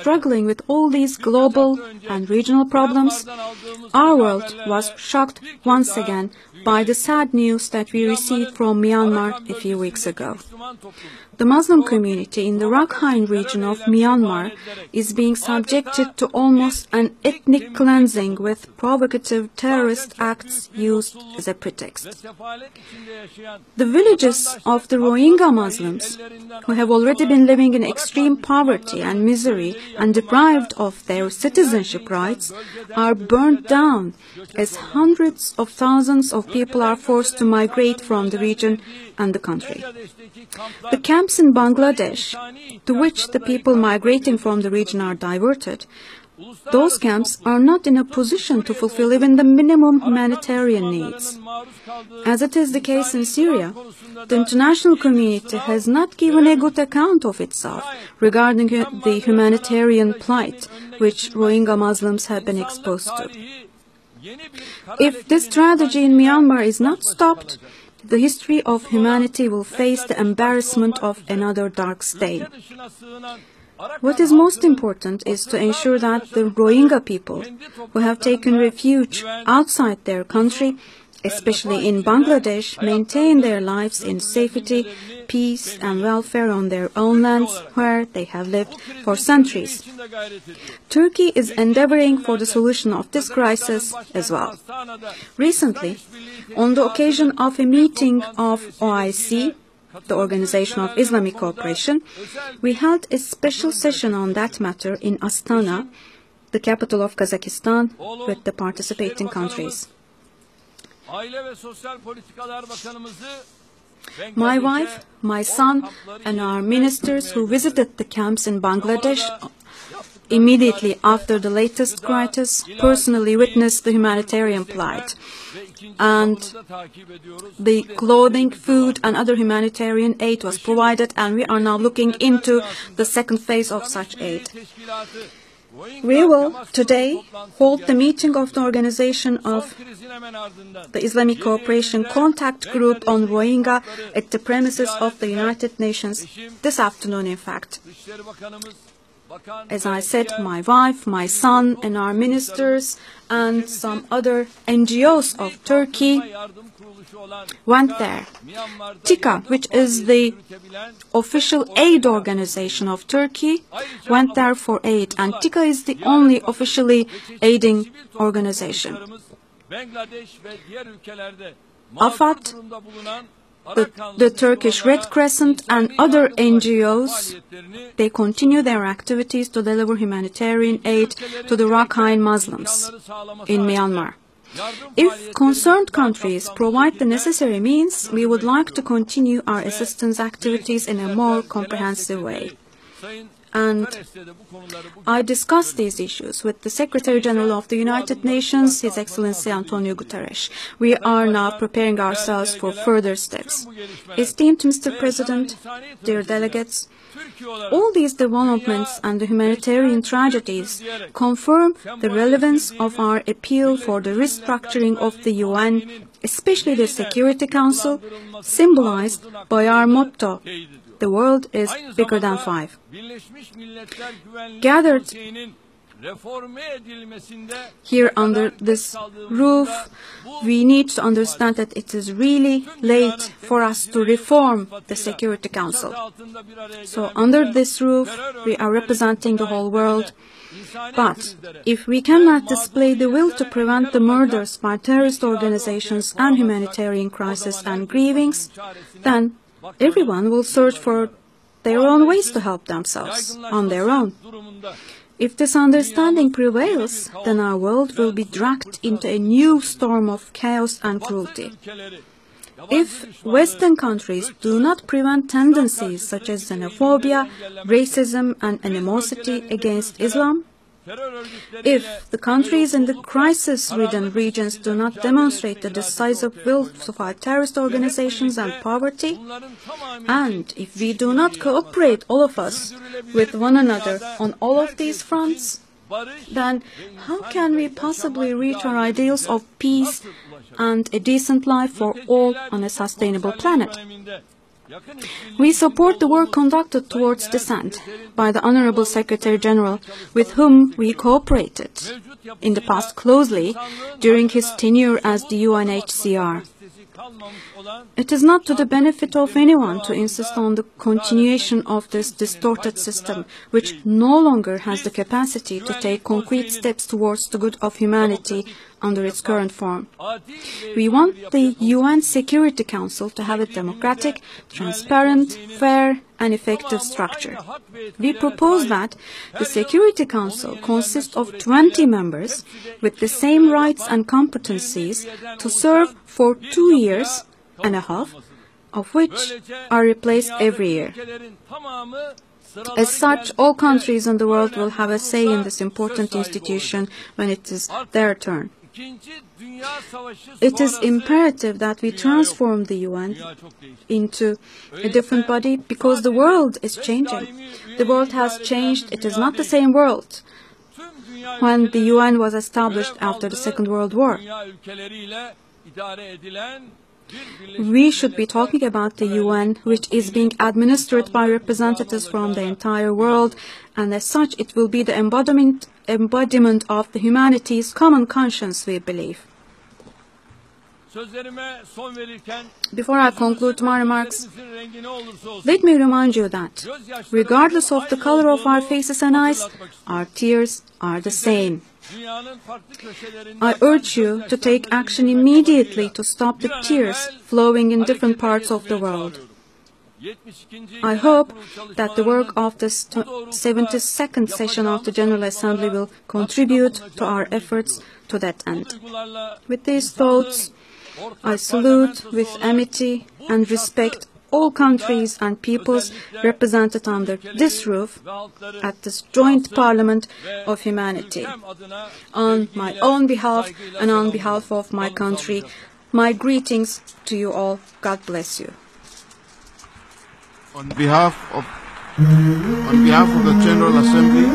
struggling with all these global and regional problems, our world was shocked once again by the sad news that we received from Myanmar a few weeks ago. The Muslim community in the Rakhine region of Myanmar is being subjected to almost an ethnic cleansing with provocative terrorist acts used as a pretext. The villages of the Rohingya Muslims, who have already been living in extreme poverty and misery and deprived of their citizenship rights, are burned down as hundreds of thousands of people are forced to migrate from the region and the country. The camps in Bangladesh, to which the people migrating from the region are diverted, those camps are not in a position to fulfill even the minimum humanitarian needs. As it is the case in Syria, the international community has not given a good account of itself regarding the humanitarian plight which Rohingya Muslims have been exposed to. If this tragedy in Myanmar is not stopped, the history of humanity will face the embarrassment of another dark stain. What is most important is to ensure that the Rohingya people who have taken refuge outside their country, especially in Bangladesh, maintain their lives in safety, peace and welfare on their own lands where they have lived for centuries. Turkey is endeavoring for the solution of this crisis as well. Recently, on the occasion of a meeting of OIC, the Organization of Islamic Cooperation, we held a special session on that matter in Astana, the capital of Kazakhstan, with the participating countries. My wife, my son, and our ministers who visited the camps in Bangladesh immediately after the latest crisis personally witnessed the humanitarian plight, and the clothing, food and other humanitarian aid was provided, and we are now looking into the second phase of such aid. We will today hold the meeting of the organization of the Islamic Cooperation Contact Group on Rohingya at the premises of the United Nations this afternoon, in fact. As I said, my wife, my son and our ministers and some other NGOs of Turkey went there. TİKA, which is the official aid organization of Turkey, went there for aid, and TİKA is the only officially aiding organization. AFAD, the Turkish Red Crescent and other NGOs, they continue their activities to deliver humanitarian aid to the Rakhine Muslims in Myanmar. If concerned countries provide the necessary means, we would like to continue our assistance activities in a more comprehensive way. And I discussed these issues with the Secretary General of the United Nations, His Excellency Antonio Guterres. We are now preparing ourselves for further steps. Esteemed Mr. President, dear delegates, all these developments and the humanitarian tragedies confirm the relevance of our appeal for the restructuring of the UN, especially the Security Council, symbolized by our motto, "The world is bigger than five." Gathered here under this roof, we need to understand that it is really late for us to reform the Security Council. So under this roof, we are representing the whole world. But if we cannot display the will to prevent the murders by terrorist organizations and humanitarian crises and grievings, then everyone will search for their own ways to help themselves on their own. If this understanding prevails, then our world will be dragged into a new storm of chaos and cruelty. If Western countries do not prevent tendencies such as xenophobia, racism and animosity against Islam, if the countries in the crisis-ridden regions do not demonstrate the decisive will to fight terrorist organizations and poverty, and if we do not cooperate, all of us, with one another on all of these fronts, then how can we possibly reach our ideals of peace and a decent life for all on a sustainable planet? We support the work conducted towards this end by the Honorable Secretary General, with whom we cooperated in the past closely during his tenure as the UNHCR. It is not to the benefit of anyone to insist on the continuation of this distorted system, which no longer has the capacity to take concrete steps towards the good of humanity under its current form. We want the UN Security Council to have a democratic, transparent, fair, and effective structure. We propose that the Security Council consists of 20 members with the same rights and competencies to serve for 2 years and a half, of which are replaced every year. As such, all countries in the world will have a say in this important institution when it is their turn. It is imperative that we transform the UN into a different body because the world is changing. The world has changed. It is not the same world when the UN was established after the Second World War. We should be talking about the UN, which is being administered by representatives from the entire world, and as such it will be the embodiment of the humanity's common conscience, we believe. Before I conclude my remarks, let me remind you that, regardless of the color of our faces and eyes, our tears are the same. I urge you to take action immediately to stop the tears flowing in different parts of the world. I hope that the work of this 72nd session of the General Assembly will contribute to our efforts to that end. With these thoughts, I salute with amity and respect all countries and peoples represented under this roof at this joint parliament of humanity. On my own behalf and on behalf of my country, my greetings to you all. God bless you. On behalf of the General Assembly,